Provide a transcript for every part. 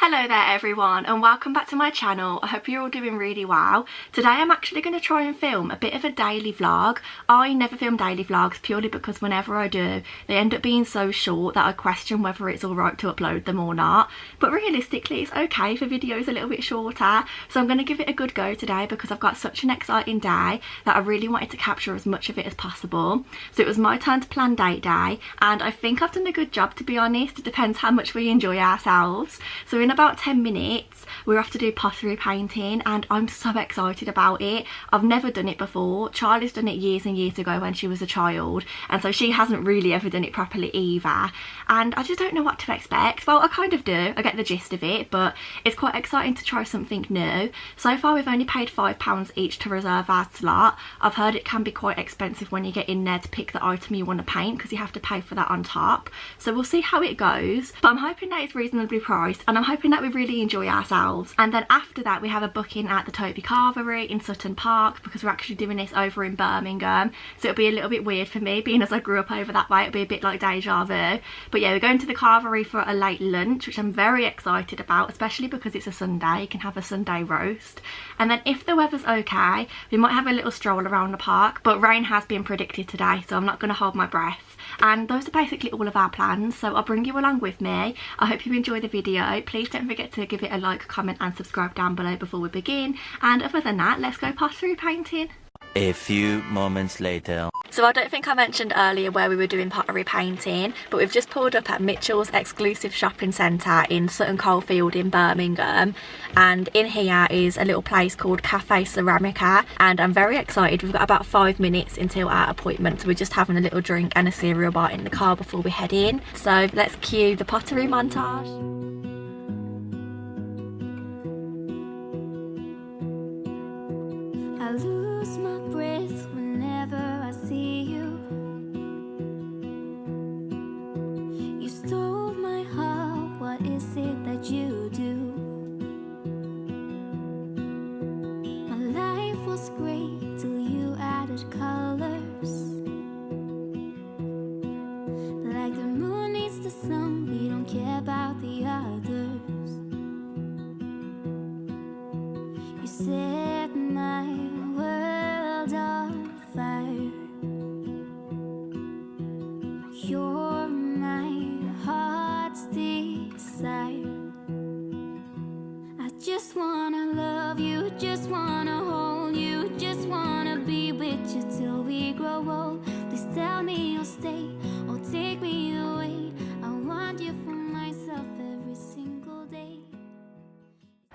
Hello there everyone and welcome back to my channel. I hope you're all doing really well. Today I'm actually going to try and film a bit of a daily vlog. I never film daily vlogs purely because whenever I do they end up being so short that I question whether it's alright to upload them or not. But realistically it's okay for videos a little bit shorter, so I'm going to give it a good go today because I've got such an exciting day that I really wanted to capture as much of it as possible. So it was my turn to plan date day and I think I've done a good job, to be honest. It depends how much we enjoy ourselves. So in about 10 minutes we're off to do pottery painting and I'm so excited about it. I've never done it before. Charlie's done it years and years ago when she was a child, and so she hasn't really ever done it properly either, and I just don't know what to expect. Well, I kind of do, I get the gist of it, but it's quite exciting to try something new. So far we've only paid £5 each to reserve our slot. I've heard it can be quite expensive when you get in there to pick the item you want to paint because you have to pay for that on top, so we'll see how it goes, but I'm hoping that it's reasonably priced and I'm hoping that we really enjoy ourselves. And then after that we have a booking at the Carvery in Sutton Park because we're actually doing this over in Birmingham, so it'll be a little bit weird for me being as I grew up over that way. It'll be a bit like deja vu, but yeah, we're going to the Carvery for a late lunch, which I'm very excited about, especially because it's a Sunday. You can have a Sunday roast, and then if the weather's okay we might have a little stroll around the park, but rain has been predicted today so I'm not going to hold my breath. And those are basically all of our plans, so I'll bring you along with me. I hope you enjoy the video. Please don't forget to give it a like, comment and subscribe down below before we begin, and other than that, let's go pottery painting. A few moments later. So I don't think I mentioned earlier where we were doing pottery painting, but we've just pulled up at Mitchell's exclusive shopping centre in Sutton Coldfield in Birmingham, and in here is a little place called Cafe Ceramica, and I'm very excited. We've got about 5 minutes until our appointment, so we're just having a little drink and a cereal bar in the car before we head in. So let's cue the pottery montage. I lose my breath whenever I see you. You stole my heart, what is it that you do? My life was great till you added colors. Like the moon needs the sun, we don't care about the others. You set my world on fire. You're my heart's desire. I just wanna love you, just wanna hold you, just wanna be with you till we grow old. Please tell me you'll stay or take me away. I want you for myself every single day.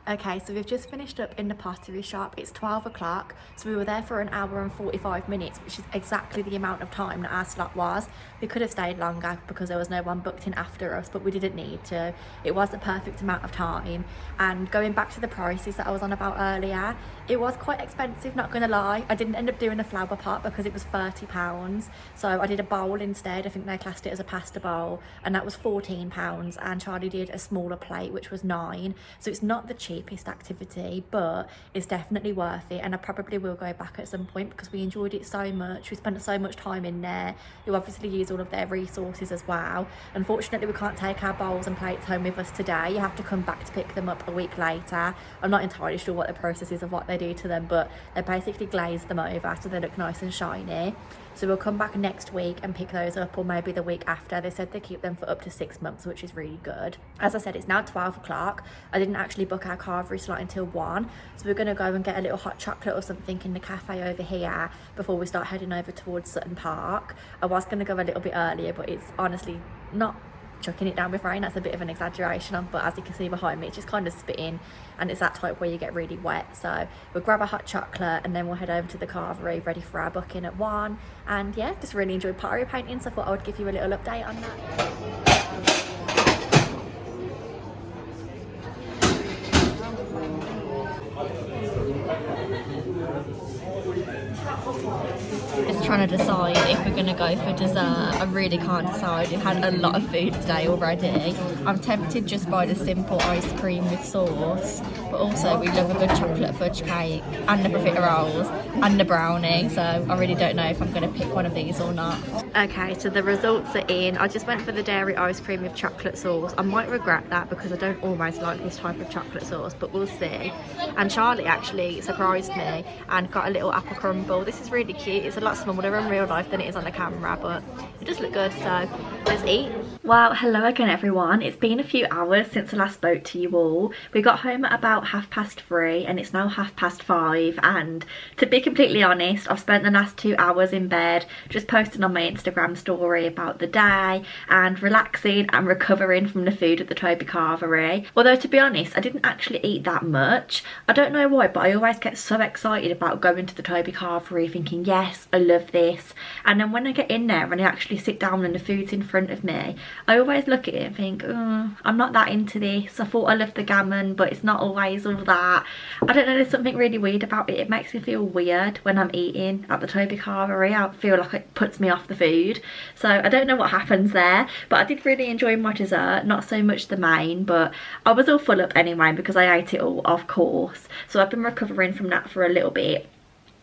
Okay, so we've just finished up in the pottery shop. It's 12 o'clock, so we were there for an hour and 45 minutes, which is exactly the amount of time that our slot was. We could have stayed longer because there was no one booked in after us, but we didn't need to. It was the perfect amount of time. And going back to the prices that I was on about earlier, it was quite expensive, not gonna lie. I didn't end up doing the flower pot because it was £30, so I did a bowl instead. I think they classed it as a pasta bowl, and that was £14, and Charlie did a smaller plate which was £9. So it's not the cheapest activity, but it's definitely worth it, and I probably will go back at some point because we enjoyed it so much. We spent so much time in there. You obviously use all of their resources as well. Unfortunately we can't take our bowls and plates home with us today. You have to come back to pick them up a week later. I'm not entirely sure what the process is of what they do to them, but they basically glaze them over so they look nice and shiny. So we'll come back next week and pick those up, or maybe the week after. They said they keep them for up to 6 months, which is really good. As I said, it's now 12 o'clock. I didn't actually book our Carvery slot until 1, so we're going to go and get a little hot chocolate or something in the cafe over here before we start heading over towards Sutton Park. I was going to go a little bit earlier, but it's honestly not chucking it down with rain. That's a bit of an exaggeration, but as you can see behind me it's just kind of spitting, and it's that type where you get really wet. So we'll grab a hot chocolate and then we'll head over to the Carvery ready for our booking at 1. And yeah, just really enjoyed pottery painting, so I thought I would give you a little update on that. Just trying to decide if we're going to go for dessert. I really can't decide. We've had a lot of food today already. I'm tempted just by the simple ice cream with sauce, but also we love a good chocolate fudge cake and the profiteroles and the brownie, so I really don't know if I'm going to pick one of these or not. Okay, so the results are in. I just went for the dairy ice cream with chocolate sauce. I might regret that because I don't always like this type of chocolate sauce, but we'll see. And Charlie actually surprised me and got a little apple crumble. This is really cute. It's a lot smaller in real life than it is on the camera, but it does look good, so let's eat. Well, hello again everyone. It's been a few hours since I last spoke to you all. We got home at about 3:30 and it's now 5:30, and to be completely honest, I've spent the last 2 hours in bed just posting on my Instagram story about the day and relaxing and recovering from the food at the Toby Carvery. Although to be honest, I didn't actually eat that much. I don't know why, but I always get so excited about going to the Toby Carvery thinking, yes, I love this. And then when I get in there and I actually sit down and the food's in front of me, I always look at it and think, oh, I'm not that into this. I thought I loved the gammon, but it's not always all that. I don't know, there's something really weird about it. It makes me feel weird when I'm eating at the Toby Carvery. I feel like it puts me off the food. So I don't know what happens there, but I did really enjoy my dessert, not so much the main, but I was all full up anyway because I ate it all, of course. So I've been recovering from that for a little bit.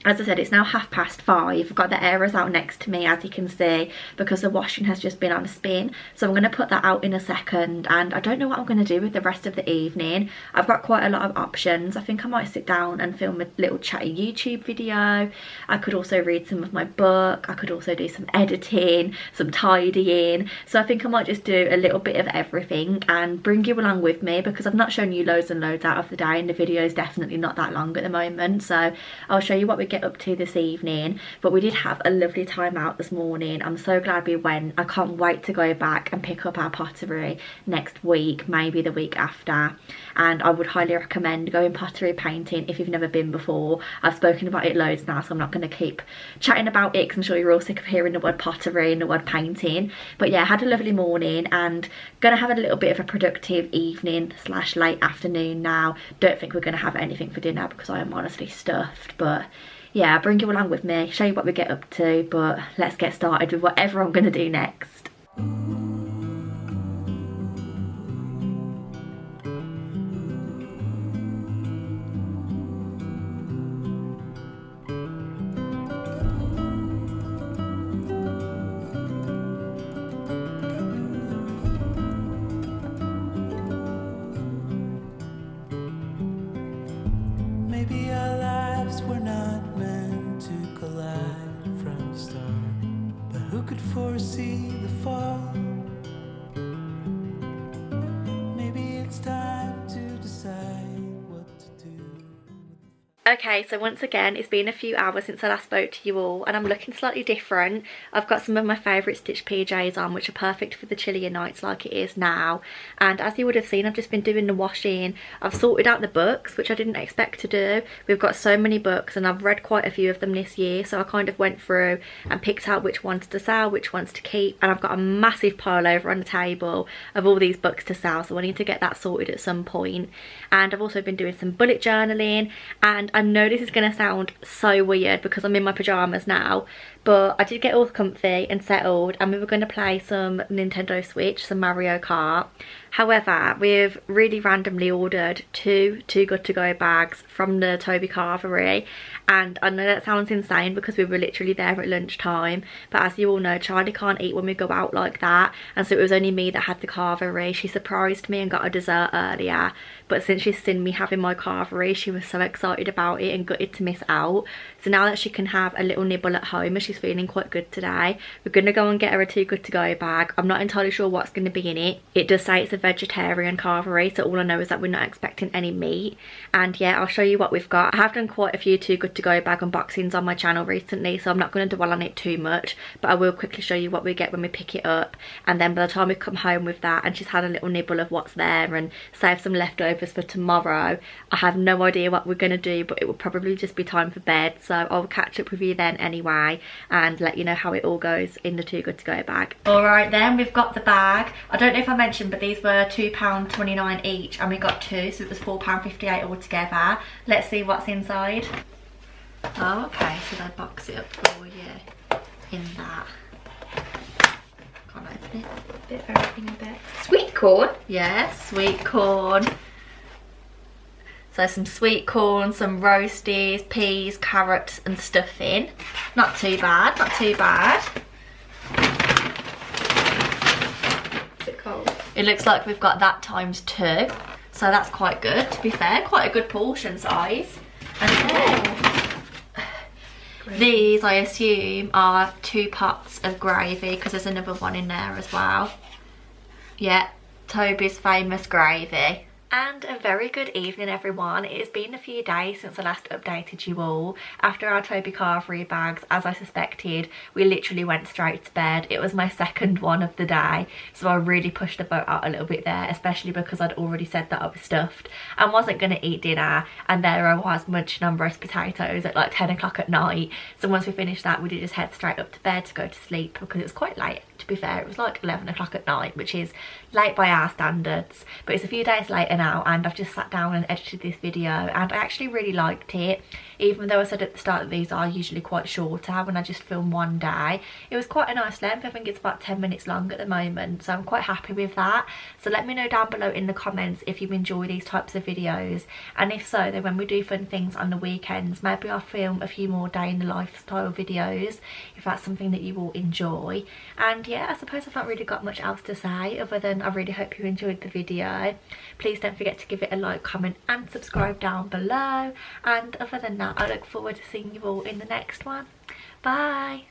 As I said, it's now 5:30. I've got the airers out next to me, as you can see, because the washing has just been on a spin. So I'm going to put that out in a second, and I don't know what I'm going to do with the rest of the evening. I've got quite a lot of options. I think I might sit down and film a little chatty YouTube video. I could also read some of my book. I could also do some editing, some tidying. So I think I might just do a little bit of everything and bring you along with me, because I've not shown you loads and loads out of the day, and the video is definitely not that long at the moment. So I'll show you what we get up to this evening. But we did have a lovely time out this morning. I'm so glad we went. I can't wait to go back and pick up our pottery next week, maybe the week after. And I would highly recommend going pottery painting if you've never been before. I've spoken about it loads now, so I'm not going to keep chatting about it because I'm sure you're all sick of hearing the word pottery and the word painting. But yeah, I had a lovely morning and gonna have a little bit of a productive evening / late afternoon now. Don't think we're gonna have anything for dinner because I am honestly stuffed, but yeah, I'll bring you along with me, show you what we get up to, but let's get started with whatever I'm going to do next. Maybe our lives were not meant to collide from the start, but who could foresee the fall? Maybe it's time to decide what to do. Okay, so once again, it's been a few hours since I last spoke to you all, and I'm looking slightly different. I've got some of my favourite stitch PJs on, which are perfect for the chillier nights like it is now. And as you would have seen, I've just been doing the washing. I've sorted out the books, which I didn't expect to do. We've got so many books, and I've read quite a few of them this year, so I kind of went through and picked out which ones to sell, which ones to keep. And I've got a massive pile over on the table of all these books to sell, so I need to get that sorted at some point. And I've also been doing some bullet journaling, and I know this is going to sound so weird because I'm in my pyjamas now, but I did get all comfy and settled, and we were going to play some Nintendo Switch, some Mario Kart. However, we've really randomly ordered two Too Good To Go bags from the Toby Carvery, and I know that sounds insane because we were literally there at lunchtime, but as you all know, Charlie can't eat when we go out like that, and so it was only me that had the carvery. She surprised me and got a dessert earlier, but since she's seen me having my carvery, she was so excited about it and gutted to miss out. So now that she can have a little nibble at home and she's feeling quite good today, we're going to go and get her a Too Good To Go bag. I'm not entirely sure what's going to be in it. It does say it's a vegetarian carvery, so all I know is that we're not expecting any meat. And yeah, I'll show you what we've got. I have done quite a few Too Good To Go bag unboxings on my channel recently, so I'm not going to dwell on it too much, but I will quickly show you what we get when we pick it up. And then by the time we come home with that and she's had a little nibble of what's there and save some leftovers for tomorrow, I have no idea what we're going to do, but it will probably just be time for bed. So I'll catch up with you then anyway and let you know how it all goes in the Too Good To Go bag. Alright then, we've got the bag. I don't know if I mentioned, but these were £2.29 each, and we got two, so it was £4.58 altogether. Let's see what's inside. Oh, okay, so they box it up for you in that. Can't open it. Bit of everything in there. Sweet corn. Yeah, sweet corn. So some sweet corn, some roasties, peas, carrots and stuffing. Not too bad, not too bad. Is it cold? It looks like we've got that ×2. So that's quite good, to be fair. Quite a good portion size. And then these, I assume, are 2 pots of gravy because there's another one in there as well. Yeah, Toby's famous gravy. And a very good evening, everyone. It has been a few days since I last updated you all. After our Toby Carvery bags, as I suspected, we literally went straight to bed. It was my second one of the day, so I really pushed the boat out a little bit there, especially because I'd already said that I was stuffed and wasn't going to eat dinner, and there I was munching on roast potatoes at like 10 o'clock at night. So once we finished that, we did just head straight up to bed to go to sleep because it was quite late. To be fair, it was like 11 o'clock at night, which is late by our standards, but it's a few days later now, and I've just sat down and edited this video and I actually really liked it. Even though I said at the start that these are usually quite shorter when I just film one day, it was quite a nice length. I think it's about 10 minutes long at the moment, so I'm quite happy with that. So let me know down below in the comments if you enjoy these types of videos, and if so, then when we do fun things on the weekends, maybe I'll film a few more day in the lifestyle videos if that's something that you will enjoy. And yeah, I suppose I've not really got much else to say other than I really hope you enjoyed the video. Please don't forget to give it a like, comment and subscribe down below, and other than that, I look forward to seeing you all in the next one. Bye.